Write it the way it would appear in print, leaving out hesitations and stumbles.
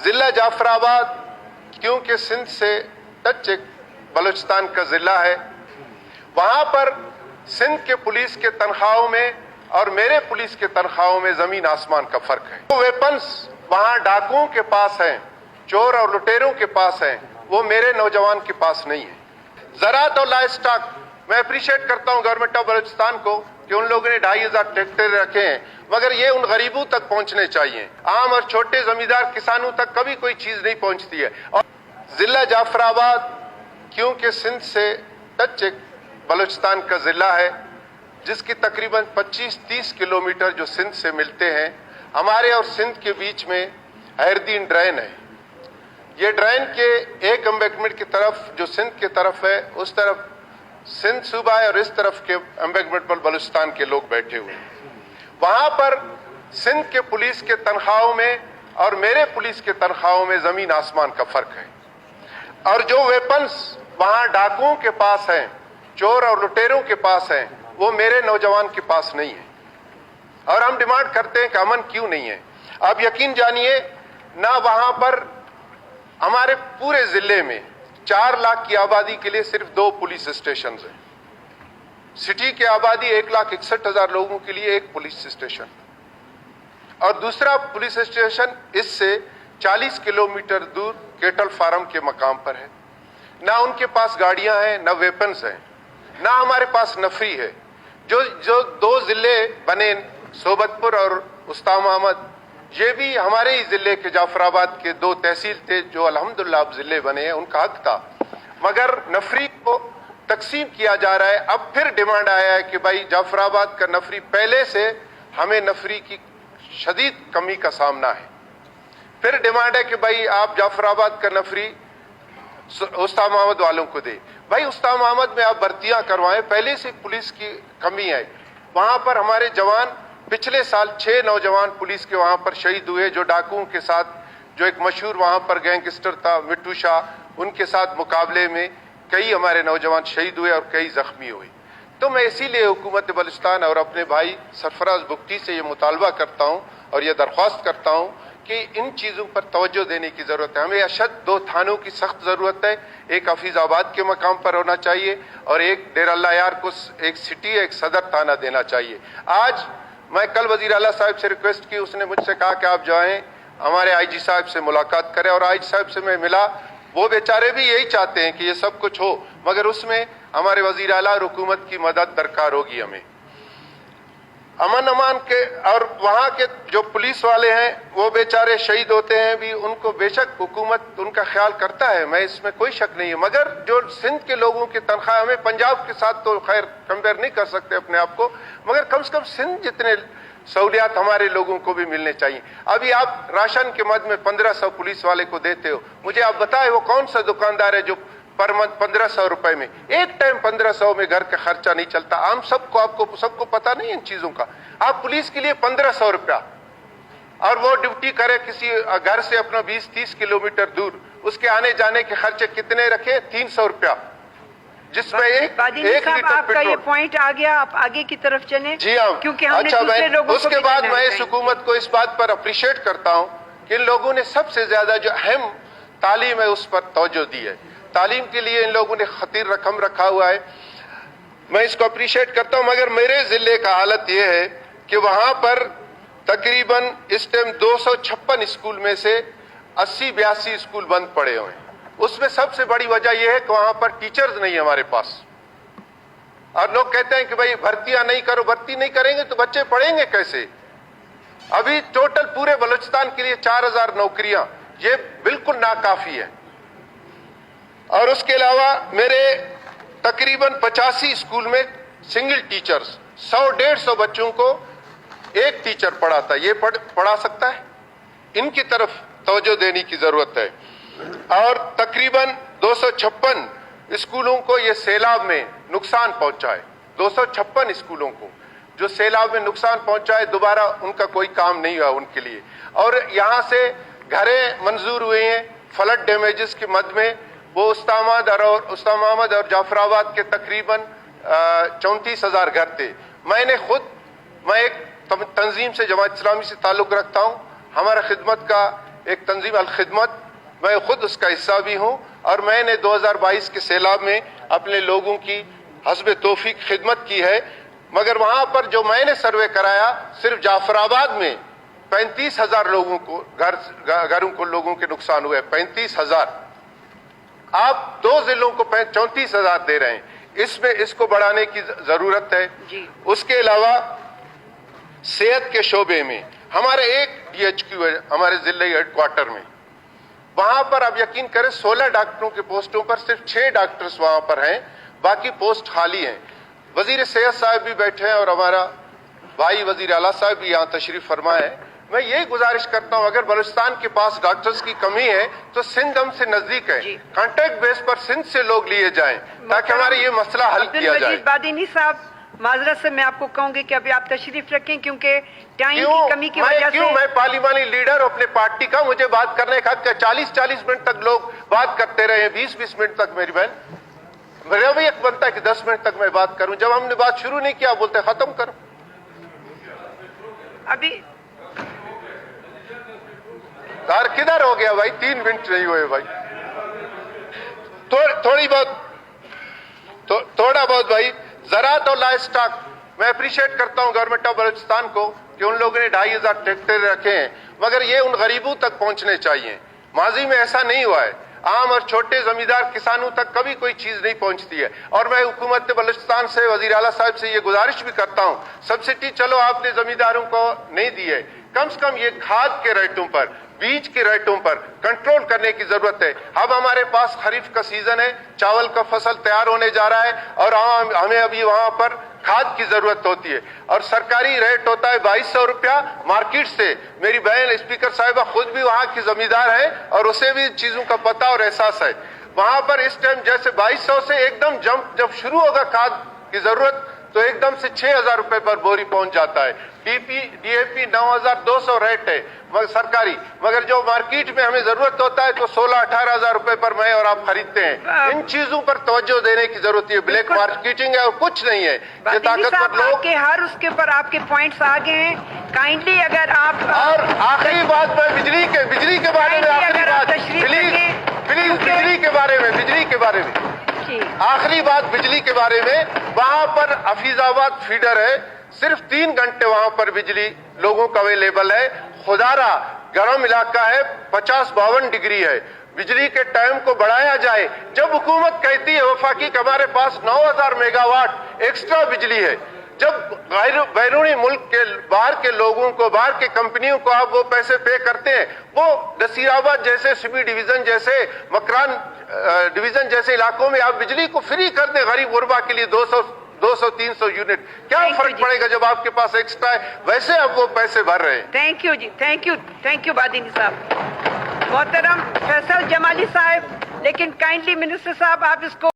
ضلع جعفر آباد کیونکہ سندھ سے ٹچ ایک بلوچستان کا ضلع ہے، وہاں پر سندھ کے پولیس کے تنخواہوں میں اور میرے پولیس کے تنخواہوں میں زمین آسمان کا فرق ہے۔ وہ ویپنز وہاں ڈاکوؤں کے پاس ہیں، چور اور لٹیروں کے پاس ہیں، وہ میرے نوجوان کے پاس نہیں ہے۔ زراعت اور لائف سٹاک، میں اپریشیٹ کرتا ہوں گورنمنٹ آف بلوچستان کو کہ ان لوگوں نے 2500 ٹریکٹر رکھے ہیں، مگر یہ ان غریبوں تک پہنچنے چاہیے۔ عام اور چھوٹے زمیندار کسانوں تک کبھی کوئی چیز نہیں پہنچتی ہے۔ اور ضلع جعفر آباد کیونکہ سندھ سے ٹچ ایک بلوچستان کا ضلع ہے، جس کی تقریباً 25-30 کلومیٹر جو سندھ سے ملتے ہیں، ہمارے اور سندھ کے بیچ میں ہیردین ڈرین ہے۔ یہ ڈرین کے ایک امبیکمنٹ کی طرف جو سندھ کی طرف ہے، اس طرف سندھ صوبہ ہے اور اس طرف کے امبیکمنٹ پر بلوچستان کے لوگ بیٹھے ہوئے ہیں۔ وہاں پر سندھ کے پولیس کے تنخواہوں میں اور میرے پولیس کے تنخواہوں میں زمین آسمان کا فرق ہے۔ اور جو ویپنز وہاں ڈاکوؤں کے پاس ہیں، چور اور لٹیروں کے پاس ہیں، وہ میرے نوجوان کے پاس نہیں ہے۔ اور ہم ڈیمانڈ کرتے ہیں کہ امن کیوں نہیں ہے؟ آپ یقین جانیے، نہ وہاں پر ہمارے پورے ضلع میں 4 لاکھ کی آبادی کے لیے صرف 2 پولیس اسٹیشنز ہیں۔ سٹی کی آبادی 1,61,000 لوگوں کے لیے 1 پولیس اسٹیشن، اور دوسرا پولیس اسٹیشن اس سے 40 کلومیٹر دور کیٹل فارم کے مقام پر ہے۔ نہ ان کے پاس گاڑیاں ہیں، نہ ویپنز ہیں، نہ ہمارے پاس نفری ہے۔ جو 2 ضلع بنے، صوبت پور اور استام احمد، یہ بھی ہمارے ہی ضلع کے جعفر آباد کے 2 تحصیل تھے جو الحمدللہ اب ضلع بنے ہیں، ان کا حق تھا، مگر نفری کو تقسیم کیا جا رہا ہے۔ اب پھر ڈیمانڈ آیا ہے کہ بھائی جعفر آباد کا نفری، پہلے سے ہمیں نفری کی شدید کمی کا سامنا ہے، پھر ڈیمانڈ ہے کہ بھائی آپ جعفر آباد کا نفری استام احمد والوں کو دے۔ بھائی استام احمد میں آپ بھرتیاں کروائیں، پہلے سے پولیس کی کمی ہے وہاں پر۔ ہمارے جوان پچھلے سال 6 نوجوان پولیس کے وہاں پر شہید ہوئے، جو ڈاکوؤں کے ساتھ، جو ایک مشہور وہاں پر گینگسٹر تھا مٹو شاہ، ان کے ساتھ مقابلے میں کئی ہمارے نوجوان شہید ہوئے اور کئی زخمی ہوئے۔ تو میں اسی لیے حکومت بلوچستان اور اپنے بھائی سرفراز بگٹی سے یہ مطالبہ کرتا ہوں اور یہ درخواست کرتا ہوں کہ ان چیزوں پر توجہ دینے کی ضرورت ہے۔ ہمیں اشد 2 تھانوں کی سخت ضرورت ہے، ایک حفیظ آباد کے مقام پر ہونا چاہیے اور ایک ڈیرہ اللہ یار کو ایک سٹی، ایک صدر تھانہ دینا چاہیے۔ آج میں کل وزیر اعلیٰ صاحب سے ریکویسٹ کی، اس نے مجھ سے کہا کہ آپ جائیں ہمارے آئی جی صاحب سے ملاقات کریں، اور آئی جی صاحب سے میں ملا، وہ بیچارے بھی یہی چاہتے ہیں کہ یہ سب کچھ ہو، مگر اس میں ہمارے وزیر اعلیٰ اور حکومت کی مدد درکار ہوگی ہمیں۔ امن امان کے، اور وہاں کے جو پولیس والے ہیں وہ بیچارے شہید ہوتے ہیں بھی، ان کو بے شک حکومت ان کا خیال کرتا ہے، میں اس میں کوئی شک نہیں ہے، مگر جو سندھ کے لوگوں کی تنخواہ، ہمیں پنجاب کے ساتھ تو خیر کمپیئر نہیں کر سکتے اپنے آپ کو، مگر کم سے کم سندھ جتنے سہولیات ہمارے لوگوں کو بھی ملنے چاہیے۔ ابھی آپ راشن کے مد میں 1500 پولیس والے کو دیتے ہو، مجھے آپ بتائیں وہ کون سا دکاندار ہے جو پر منتھ 1500 روپے میں، ایک ٹائم 1500 میں گھر کا خرچہ نہیں چلتا؟ عام سب کو پتہ نہیں ان چیزوں کا۔ آپ پولیس کے لیے 1500 روپیہ، اور وہ ڈیوٹی کرے کسی گھر سے اپنا 20-30 کلومیٹر دور، اس کے آنے جانے کے خرچے کتنے رکھے؟ 300 روپیہ، جس میں ایک لیٹر آپ کا یہ پوائنٹ آ گیا، آپ آگے کی طرف چلیں۔ جی ہاں، کیونکہ ہم نے اچھا، دوسرے لوگوں کو اس کے بعد میں اس حکومت کو اس بات پر اپریشیٹ کرتا ہوں کہ ان لوگوں نے سب سے زیادہ جو اہم تعلیم ہے اس پر توجہ دی ہے۔ تعلیم کے لیے ان لوگوں نے خطیر رقم رکھا ہوا ہے، میں اس کو اپریشیٹ کرتا ہوں، مگر میرے ضلع کا حالت یہ ہے کہ وہاں پر تقریباً اس ٹائم 256 اسکول میں سے 80-82 اسکول بند پڑے ہوئے ہیں۔ اس میں سب سے بڑی وجہ یہ ہے کہ وہاں پر ٹیچرز نہیں ہمارے پاس، اور لوگ کہتے ہیں کہ بھائی بھرتیاں نہیں کرو، بھرتی نہیں کریں گے تو بچے پڑھیں گے کیسے؟ ابھی ٹوٹل پورے بلوچستان کے لیے 4000 نوکریاں، یہ بالکل ناکافی ہے۔ اور اس کے علاوہ میرے تقریباً 85 اسکول میں سنگل ٹیچرز، 100-150 بچوں کو ایک ٹیچر پڑھاتا ہے، یہ پڑھا سکتا ہے؟ ان کی طرف توجہ دینے کی ضرورت ہے۔ اور تقریباً 256 اسکولوں کو یہ سیلاب میں نقصان پہنچا ہے، 256 اسکولوں کو جو سیلاب میں نقصان پہنچا ہے، دوبارہ ان کا کوئی کام نہیں ہوا ان کے لیے۔ اور یہاں سے گھریں منظور ہوئے ہیں فلڈ ڈیمیجز کی مد میں، وہ استام احمد اور جعفر آباد کے تقریباً 34,000 گھر تھے۔ میں ایک تنظیم سے، جماعت اسلامی سے تعلق رکھتا ہوں، ہمارا خدمت کا ایک تنظیم الخدمت، میں خود اس کا حصہ بھی ہوں، اور میں نے 2022 کے سیلاب میں اپنے لوگوں کی حسب توفیق خدمت کی ہے، مگر وہاں پر جو میں نے سروے کرایا صرف جعفر آباد میں 35,000 لوگوں کو گھروں کو لوگوں کے نقصان ہوئے، 35,000۔ آپ 2 ضلعوں کو 34,000 دے رہے ہیں، اس کو بڑھانے کی ضرورت ہے۔ جی۔ اس کے علاوہ صحت کے شعبے میں ہمارے ایک DHQ ہے ہمارے ضلعی ہیڈ کوارٹر میں، وہاں پر آپ یقین کریں 16 ڈاکٹروں کے پوسٹوں پر صرف 6 ڈاکٹرز وہاں پر ہیں، باقی پوسٹ خالی ہیں۔ وزیر صحت صاحب بھی بیٹھے ہیں اور ہمارا بھائی وزیر اعلیٰ صاحب بھی یہاں تشریف فرما ہے۔ میں یہی گزارش کرتا ہوں، اگر بلوچستان کے پاس ڈاکٹرز کی کمی ہے تو سندھ ہم سے نزدیک ہے، جی۔ کانٹیکٹ بیس پر سندھ سے لوگ لیے جائیں تاکہ ہمارا یہ مسئلہ حل کیا جائے۔ عبدالمجید بادینی صاحب، معذرت سے میں آپ کو کہوں گی کہ ابھی آپ تشریف رکھیں کیونکہ ٹائم کی کمی کی وجہ سے۔ میں پارلیمانی لیڈر اپنے پارٹی کا، مجھے بات کرنے کا حق ہے۔ 40 منٹ تک لوگ بات کرتے رہے، 20 منٹ تک میری بہن، میرا بھی ایک بنتا ہے کہ 10 منٹ تک میں بات کروں۔ جب ہم نے بات شروع نہیں کیا بولتے ختم کرو۔ ابھی یار کدھر ہو گیا بھائی؟ 3 منٹ نہیں ہوئے بھائی، تھوڑا بہت بھائی زراعت اور لائف سٹاک، میں اپریشیٹ کرتا ہوں گورنمنٹ آف بلوچستان کو کہ ان لوگوں نے 2,500 ٹریکٹر رکھے ہیں، مگر یہ ان غریبوں تک پہنچنے چاہیے۔ ماضی میں ایسا نہیں ہوا ہے، عام اور چھوٹے زمیندار کسانوں تک کبھی کوئی چیز نہیں پہنچتی ہے۔ اور میں حکومت بلوچستان سے، وزیر اعلیٰ صاحب سے یہ گزارش بھی کرتا ہوں، سبسڈی چلو آپ نے زمینداروں کو نہیں دی ہے، کم سے کم یہ کھاد کے ریٹوں پر، بیج کے ریٹوں پر کنٹرول کرنے کی ضرورت ہے۔ اب ہمارے پاس خریف کا سیزن ہے، چاول کا فصل تیار ہونے جا رہا ہے، اور ہمیں ابھی وہاں پر کھاد کی ضرورت ہوتی ہے، اور سرکاری ریٹ ہوتا ہے 2,200 روپیہ مارکیٹ سے۔ میری بہن اسپیکر صاحبہ خود بھی وہاں کی زمیندار ہے اور اسے بھی چیزوں کا پتہ اور احساس ہے۔ وہاں پر اس ٹائم جیسے 2,200 سے ایک دم جمپ جب شروع ہوگا کھاد کی ضرورت تو ایک دم سے 6,000 روپے پر بوری پہنچ جاتا ہے۔ DAP 9,200 ریٹ ہے سرکاری، مگر جو مارکیٹ میں ہمیں ضرورت ہوتا ہے تو 16-18,000 روپے پر میں اور آپ خریدتے ہیں۔ ان چیزوں پر توجہ دینے کی ضرورت ہے، بلیک مارکیٹنگ ہے اور کچھ نہیں ہے۔ یہ طاقتور لوگ کے ہر اس کے اوپر آپ کے پوائنٹس آگے ہیں، کائنڈلی اگر آپ اور آخری بات میں بجلی کے بارے میں آخری بات پلیز بجلی کے بارے میں آخری بات بجلی کے بارے میں۔ وہاں پر حفیظ آباد فیڈر ہے، صرف 3 گھنٹے وہاں پر بجلی لوگوں کا اویلیبل ہے۔ خدارہ گرم علاقہ ہے، 50-52 ڈگری ہے، بجلی کے ٹائم کو بڑھایا جائے۔ جب حکومت کہتی ہے وفاقی کہ ہمارے پاس 9,000 میگا واٹ ایکسٹرا بجلی ہے، جب بیرونی ملک کے باہر کے لوگوں کو، باہر کے کمپنیوں کو آپ وہ پیسے پے کرتے ہیں، وہ نصیر آباد جیسے سبی ڈویژن جیسے مکران ڈویژن جیسے علاقوں میں آپ بجلی کو فری کر دیں غریب غربا کے لیے 200-300 یونٹ، کیا فرق پڑے گا جب آپ کے پاس ایکسٹرا ہے؟ ویسے آپ وہ پیسے بھر رہے ہیں۔ Thank you ji, thank you Badini Sahib. محترم فیصل جمالی صاحب، لیکن کائنڈلی منسٹر صاحب آپ اس کو